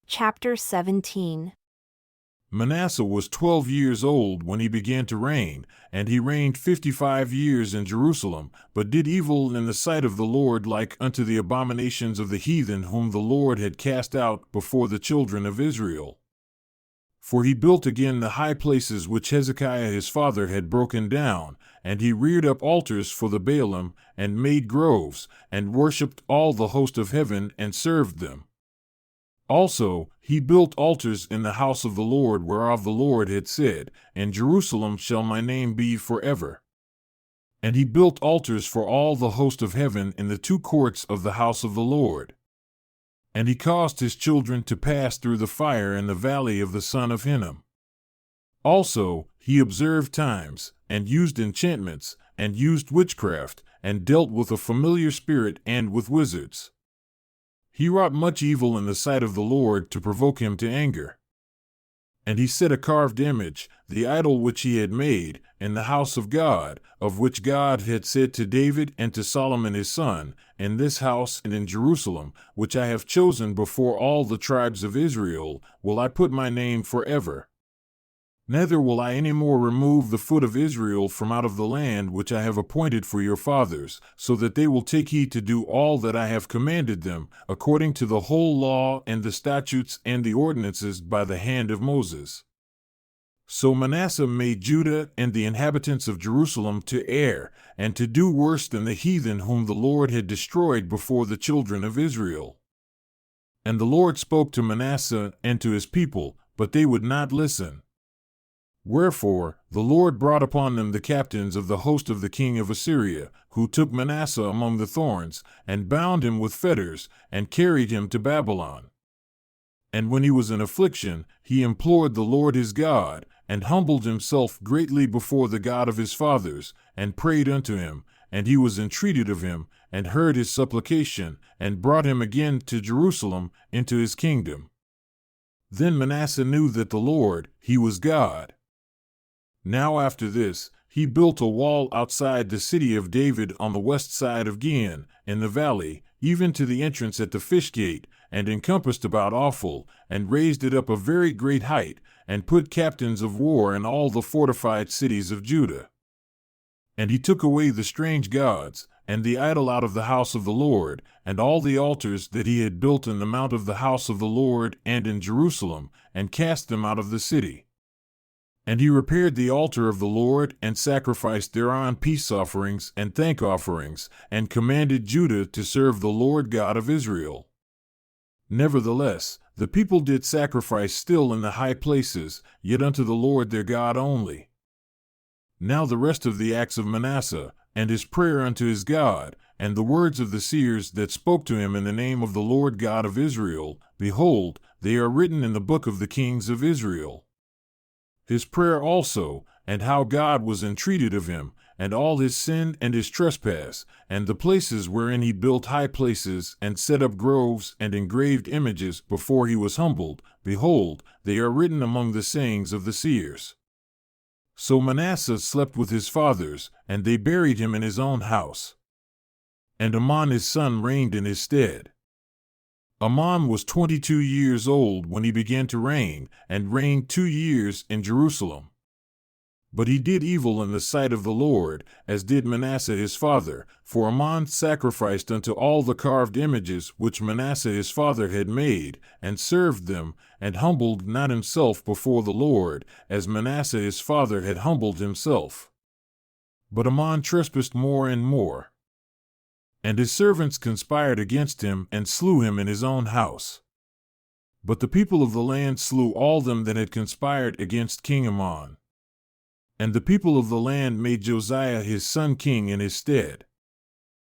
Chapter 17. Manasseh was 12 years old when he began to reign, and he reigned 55 years in Jerusalem, but did evil in the sight of the Lord like unto the abominations of the heathen whom the Lord had cast out before the children of Israel. For he built again the high places which Hezekiah his father had broken down, and he reared up altars for the Baalim, and made groves, and worshipped all the host of heaven, and served them. Also, he built altars in the house of the Lord, whereof the Lord had said, In Jerusalem shall my name be forever. And he built altars for all the host of heaven in the two courts of the house of the Lord. And he caused his children to pass through the fire in the valley of the son of Hinnom. Also, he observed times, and used enchantments, and used witchcraft, and dealt with a familiar spirit and with wizards. He wrought much evil in the sight of the Lord to provoke him to anger. And he set a carved image, the idol which he had made, in the house of God, of which God had said to David and to Solomon his son, In this house and in Jerusalem, which I have chosen before all the tribes of Israel, will I put my name forever. Neither will I any more remove the foot of Israel from out of the land which I have appointed for your fathers, so that they will take heed to do all that I have commanded them, according to the whole law and the statutes and the ordinances by the hand of Moses. So Manasseh made Judah and the inhabitants of Jerusalem to err, and to do worse than the heathen whom the Lord had destroyed before the children of Israel. And the Lord spoke to Manasseh and to his people, but they would not listen. Wherefore the Lord brought upon them the captains of the host of the king of Assyria, who took Manasseh among the thorns, and bound him with fetters, and carried him to Babylon. And when he was in affliction, he implored the Lord his God, and humbled himself greatly before the God of his fathers, and prayed unto him, and he was entreated of him, and heard his supplication, and brought him again to Jerusalem, into his kingdom. Then Manasseh knew that the Lord, he was God. Now after this, he built a wall outside the city of David on the west side of Gihon, in the valley, even to the entrance at the fish gate, and encompassed about Ophel, and raised it up a very great height, and put captains of war in all the fortified cities of Judah. And he took away the strange gods, and the idol out of the house of the Lord, and all the altars that he had built in the mount of the house of the Lord and in Jerusalem, and cast them out of the city. And he repaired the altar of the Lord, and sacrificed thereon peace offerings and thank offerings, and commanded Judah to serve the Lord God of Israel. Nevertheless, the people did sacrifice still in the high places, yet unto the Lord their God only. Now the rest of the acts of Manasseh, and his prayer unto his God, and the words of the seers that spoke to him in the name of the Lord God of Israel, behold, they are written in the book of the kings of Israel. His prayer also, and how God was entreated of him, and all his sin and his trespass, and the places wherein he built high places, and set up groves and engraved images before he was humbled, behold, they are written among the sayings of the seers. So Manasseh slept with his fathers, and they buried him in his own house. And Amon his son reigned in his stead. Amon was 22 years old when he began to reign, and reigned 2 years in Jerusalem. But he did evil in the sight of the Lord, as did Manasseh his father, for Amon sacrificed unto all the carved images which Manasseh his father had made, and served them, and humbled not himself before the Lord, as Manasseh his father had humbled himself. But Amon trespassed more and more. And his servants conspired against him, and slew him in his own house. But the people of the land slew all them that had conspired against King Amon. And the people of the land made Josiah his son king in his stead.